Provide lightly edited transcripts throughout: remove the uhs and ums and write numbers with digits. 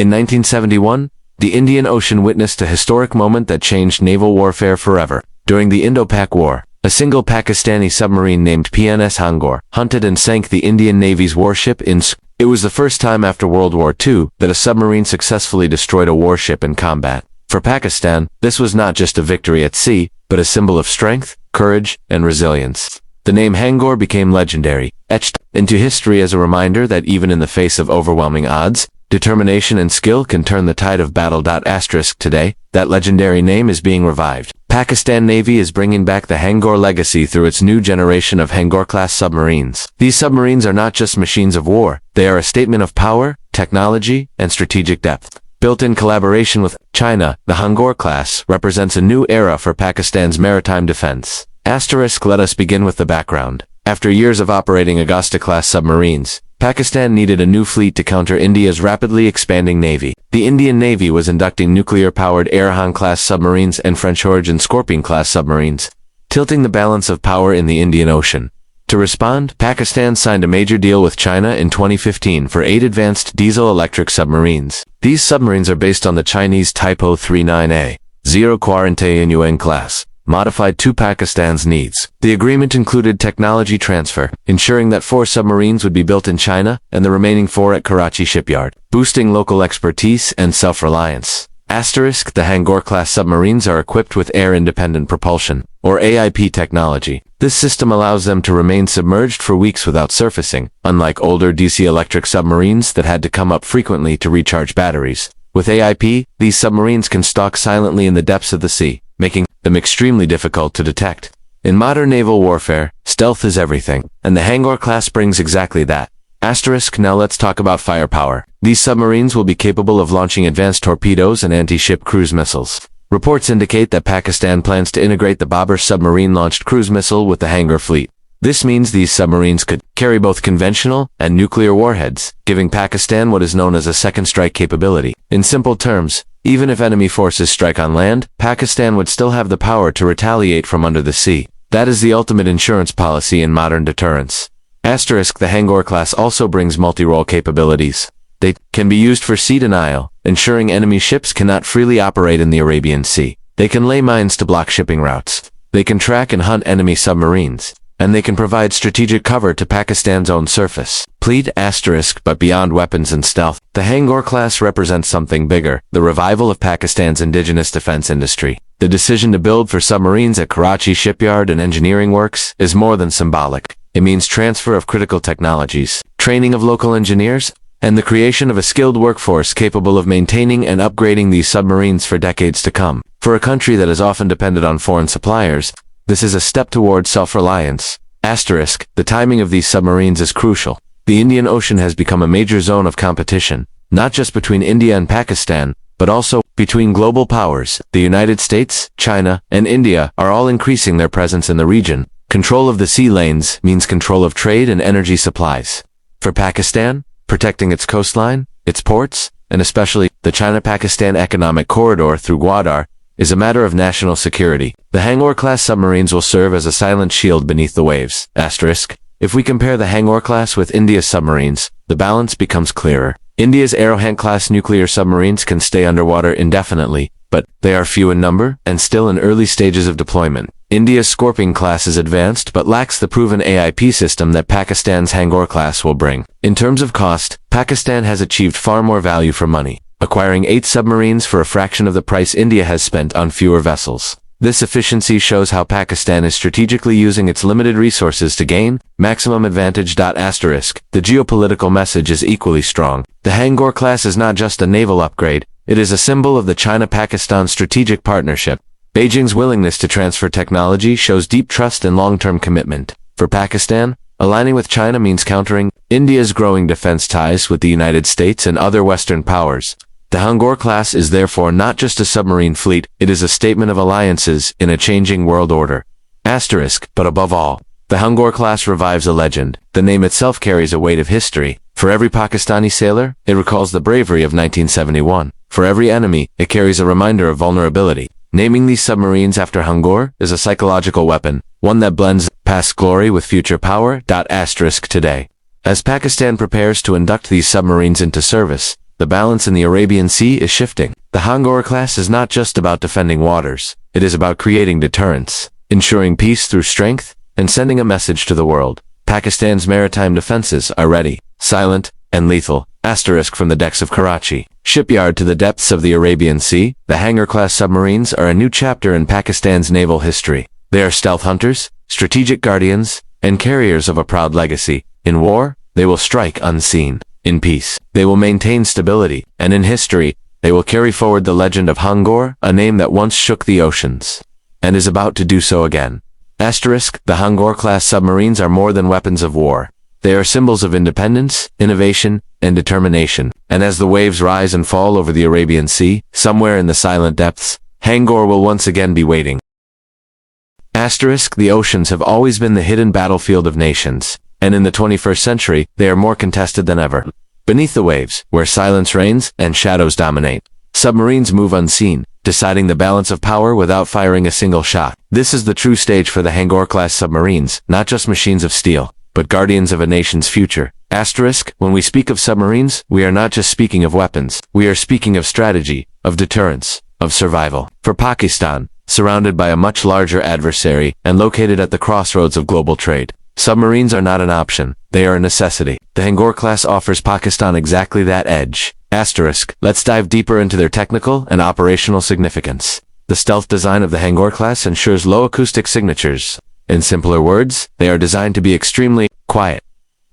In 1971, the Indian Ocean witnessed a historic moment that changed naval warfare forever. During the Indo-Pak War, a single Pakistani submarine named PNS Hangor hunted and sank the Indian Navy's warship in Squid. It was the first time after World War II that a submarine successfully destroyed a warship in combat. For Pakistan, this was not just a victory at sea, but a symbol of strength, courage, and resilience. The name Hangor became legendary, etched into history as a reminder that even in the face of overwhelming odds, determination and skill can turn the tide of battle. Today, that legendary name is being revived. Pakistan Navy is bringing back the Hangor legacy through its new generation of Hangor-Class submarines. These submarines are not just machines of war, they are a statement of power, technology, and strategic depth. Built in collaboration with China, the Hangor-Class represents a new era for Pakistan's maritime defense. Let us begin with the background. After years of operating Augusta-class submarines, Pakistan needed a new fleet to counter India's rapidly expanding navy. The Indian Navy was inducting nuclear-powered Hangor-Class submarines and French-origin Scorpion-class submarines, tilting the balance of power in the Indian Ocean. To respond, Pakistan signed a major deal with China in 2015 for 8 advanced diesel-electric submarines. These submarines are based on the Chinese Type 039A, 041 class, modified to Pakistan's needs. The agreement included technology transfer, ensuring that 4 submarines would be built in China and the remaining 4 at Karachi shipyard, boosting local expertise and self-reliance. The Hangor-class submarines are equipped with Air Independent Propulsion, or AIP technology. This system allows them to remain submerged for weeks without surfacing, unlike older DC-electric submarines that had to come up frequently to recharge batteries. With AIP, these submarines can stalk silently in the depths of the sea, making them extremely difficult to detect. In modern naval warfare, stealth is everything, and the Hangor-class brings exactly that. Now let's talk about firepower. These submarines will be capable of launching advanced torpedoes and anti-ship cruise missiles. Reports indicate that Pakistan plans to integrate the Babur submarine-launched cruise missile with the Hangor fleet. This means these submarines could carry both conventional and nuclear warheads, giving Pakistan what is known as a second strike capability. In simple terms, even if enemy forces strike on land, Pakistan would still have the power to retaliate from under the sea. That is the ultimate insurance policy in modern deterrence. The Hangor-class also brings multi-role capabilities. They can be used for sea denial, ensuring enemy ships cannot freely operate in the Arabian Sea. They can lay mines to block shipping routes. They can track and hunt enemy submarines. And they can provide strategic cover to Pakistan's own surface. But beyond weapons and stealth, the Hangor-class represents something bigger, the revival of Pakistan's indigenous defense industry. The decision to build for submarines at Karachi shipyard and engineering works is more than symbolic. It means transfer of critical technologies, training of local engineers, and the creation of a skilled workforce capable of maintaining and upgrading these submarines for decades to come. For a country that is often dependent on foreign suppliers, this is a step toward self-reliance. The timing of these submarines is crucial. The Indian Ocean has become a major zone of competition, not just between India and Pakistan, but also between global powers. The United States, China, and India are all increasing their presence in the region. Control of the sea lanes means control of trade and energy supplies. For Pakistan, protecting its coastline, its ports, and especially the China-Pakistan Economic Corridor through Gwadar, is a matter of national security. The Hangor-class submarines will serve as a silent shield beneath the waves. If we compare the Hangor-class with India's submarines, the balance becomes clearer. India's Arrowhead-class nuclear submarines can stay underwater indefinitely, but they are few in number and still in early stages of deployment. India's Scorpion-class is advanced but lacks the proven AIP system that Pakistan's Hangor-class will bring. In terms of cost, Pakistan has achieved far more value for money, acquiring 8 submarines for a fraction of the price India has spent on fewer vessels. This efficiency shows how Pakistan is strategically using its limited resources to gain maximum advantage. The geopolitical message is equally strong. The Hangor-class is not just a naval upgrade, it is a symbol of the China-Pakistan strategic partnership. Beijing's willingness to transfer technology shows deep trust and long-term commitment. For Pakistan, aligning with China means countering India's growing defense ties with the United States and other Western powers. The Hangor-class is therefore not just a submarine fleet, it is a statement of alliances in a changing world order. But above all, the Hangor-class revives a legend. The name itself carries a weight of history. For every Pakistani sailor, it recalls the bravery of 1971. For every enemy, it carries a reminder of vulnerability. Naming these submarines after Hangor is a psychological weapon, one that blends past glory with future power. Today, as Pakistan prepares to induct these submarines into service, the balance in the Arabian Sea is shifting. The Hangor-Class is not just about defending waters. It is about creating deterrence, ensuring peace through strength, and sending a message to the world. Pakistan's maritime defenses are ready, silent, and lethal. Asterisk from the decks of Karachi shipyard to the depths of the Arabian Sea, the Hangor-Class submarines are a new chapter in Pakistan's naval history. They are stealth hunters, strategic guardians, and carriers of a proud legacy. In war, they will strike unseen. In peace, they will maintain stability, and in history, they will carry forward the legend of Hangor, a name that once shook the oceans, and is about to do so again. Asterisk, the Hangor-Class submarines are more than weapons of war. They are symbols of independence, innovation, and determination. And as the waves rise and fall over the Arabian Sea, somewhere in the silent depths, Hangor will once again be waiting. Asterisk, the oceans have always been the hidden battlefield of nations, and in the 21st century, they are more contested than ever. Beneath the waves, where silence reigns and shadows dominate, submarines move unseen, deciding the balance of power without firing a single shot. This is the true stage for the Hangor-Class submarines, not just machines of steel, but guardians of a nation's future. Asterisk, when we speak of submarines, we are not just speaking of weapons. We are speaking of strategy, of deterrence, of survival. For Pakistan, surrounded by a much larger adversary and located at the crossroads of global trade, submarines are not an option. They are a necessity. The Hangor-Class offers Pakistan exactly that edge. Asterisk, let's dive deeper into their technical and operational significance. The stealth design of the Hangor-Class ensures low acoustic signatures. In simpler words, they are designed to be extremely quiet.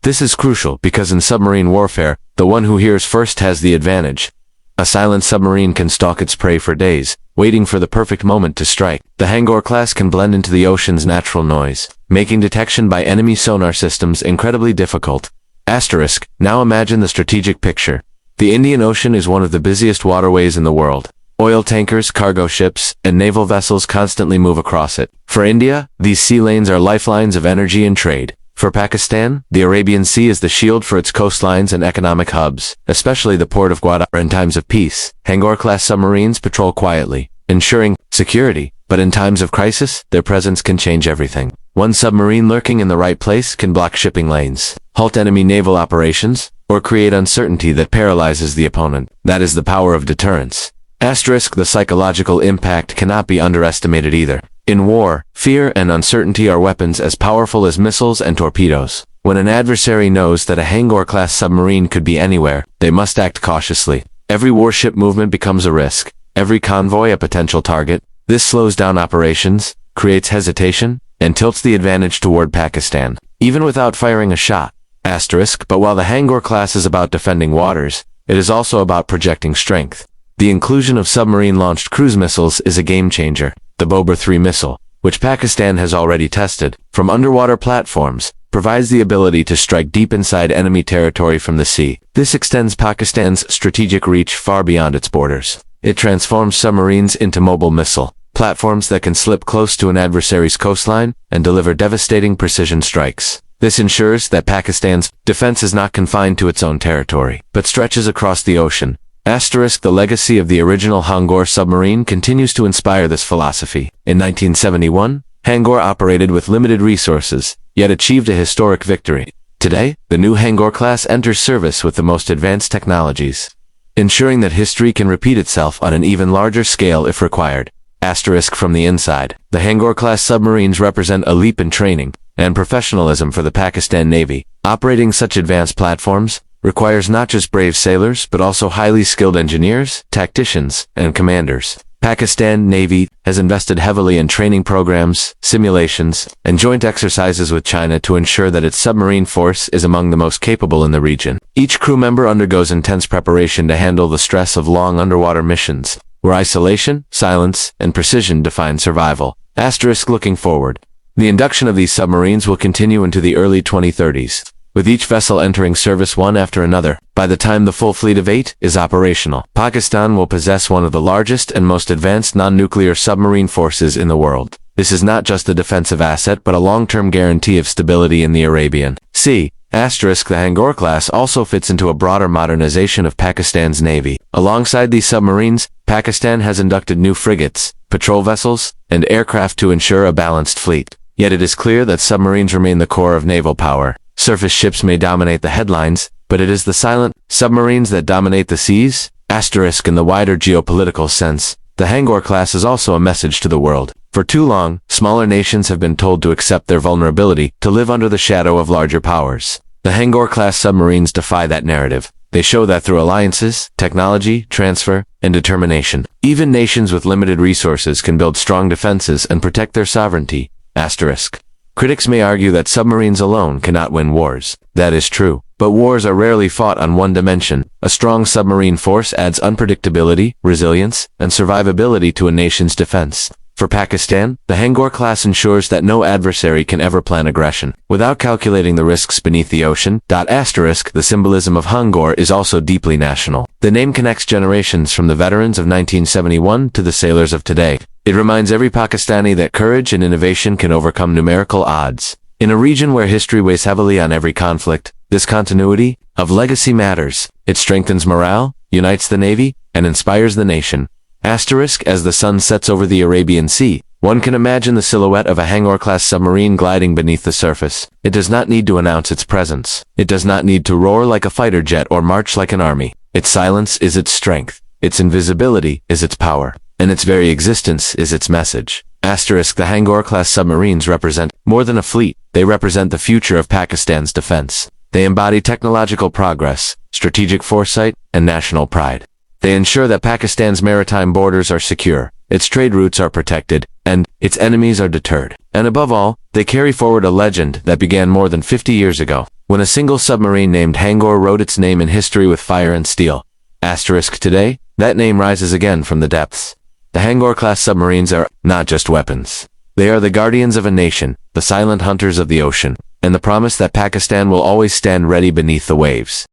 This is crucial because in submarine warfare, the one who hears first has the advantage. A silent submarine can stalk its prey for days, waiting for the perfect moment to strike. The Hangor-Class can blend into the ocean's natural noise, making detection by enemy sonar systems incredibly difficult. Asterisk, now imagine the strategic picture. The Indian Ocean is one of the busiest waterways in the world. Oil tankers, cargo ships, and naval vessels constantly move across it. For India, these sea lanes are lifelines of energy and trade. For Pakistan, the Arabian Sea is the shield for its coastlines and economic hubs, especially the port of Gwadar. In times of peace, Hangor-Class submarines patrol quietly, ensuring security, but in times of crisis, their presence can change everything. One submarine lurking in the right place can block shipping lanes, halt enemy naval operations, or create uncertainty that paralyzes the opponent. That is the power of deterrence. Asterisk, the psychological impact cannot be underestimated either. In war, fear and uncertainty are weapons as powerful as missiles and torpedoes. When an adversary knows that a Hangor-Class submarine could be anywhere, they must act cautiously. Every warship movement becomes a risk, every convoy a potential target. This slows down operations, creates hesitation, and tilts the advantage toward Pakistan, even without firing a shot. Asterisk, but while the Hangor-Class is about defending waters, it is also about projecting strength. The inclusion of submarine-launched cruise missiles is a game-changer. The Babur 3 missile, which Pakistan has already tested, from underwater platforms, provides the ability to strike deep inside enemy territory from the sea. This extends Pakistan's strategic reach far beyond its borders. It transforms submarines into mobile missile platforms that can slip close to an adversary's coastline and deliver devastating precision strikes. This ensures that Pakistan's defense is not confined to its own territory, but stretches across the ocean. Asterisk, the legacy of the original Hangor submarine continues to inspire this philosophy. In 1971, Hangor operated with limited resources, yet achieved a historic victory. Today, the new Hangor-Class enters service with the most advanced technologies, ensuring that history can repeat itself on an even larger scale if required. Asterisk, from the inside, the Hangor-Class submarines represent a leap in training and professionalism for the Pakistan Navy. Operating such advanced platforms requires not just brave sailors, but also highly skilled engineers, tacticians, and commanders. Pakistan Navy has invested heavily in training programs, simulations, and joint exercises with China to ensure that its submarine force is among the most capable in the region. Each crew member undergoes intense preparation to handle the stress of long underwater missions, where isolation, silence, and precision define survival. Asterisk, looking forward, the induction of these submarines will continue into the early 2030s. With each vessel entering service one after another. By the time the full fleet of 8 is operational, Pakistan will possess one of the largest and most advanced non-nuclear submarine forces in the world. This is not just a defensive asset but a long-term guarantee of stability in the Arabian Sea. Asterisk, the Hangor-Class also fits into a broader modernization of Pakistan's navy. Alongside these submarines, Pakistan has inducted new frigates, patrol vessels, and aircraft to ensure a balanced fleet. Yet it is clear that submarines remain the core of naval power. Surface ships may dominate the headlines, but it is the silent submarines that dominate the seas. Asterisk in the wider geopolitical sense, the Hangor class is also a message to the world. For too long, smaller nations have been told to accept their vulnerability, to live under the shadow of larger powers. The Hangor-class submarines defy that narrative. They show that through alliances, technology, transfer, and determination, even nations with limited resources can build strong defenses and protect their sovereignty. Asterisk. Critics may argue that submarines alone cannot win wars. That is true. But wars are rarely fought on one dimension. A strong submarine force adds unpredictability, resilience, and survivability to a nation's defense. For Pakistan, the Hangor class ensures that no adversary can ever plan aggression without calculating the risks beneath the ocean. Asterisk, the symbolism of Hangor is also deeply national. The name connects generations from the veterans of 1971 to the sailors of today. It reminds every Pakistani that courage and innovation can overcome numerical odds. In a region where history weighs heavily on every conflict, this continuity of legacy matters. It strengthens morale, unites the Navy, and inspires the nation. Asterisk, as the sun sets over the Arabian Sea, one can imagine the silhouette of a Hangor-class submarine gliding beneath the surface. It does not need to announce its presence. It does not need to roar like a fighter jet or march like an army. Its silence is its strength. Its invisibility is its power. And its very existence is its message. Asterisk, the Hangor-class submarines represent more than a fleet. They represent the future of Pakistan's defense. They embody technological progress, strategic foresight, and national pride. They ensure that Pakistan's maritime borders are secure, its trade routes are protected, and its enemies are deterred. And above all, they carry forward a legend that began more than 50 years ago, when a single submarine named Hangor wrote its name in history with fire and steel. Asterisk, today, that name rises again from the depths. The Hangor-class submarines are not just weapons. They are the guardians of a nation, the silent hunters of the ocean, and the promise that Pakistan will always stand ready beneath the waves.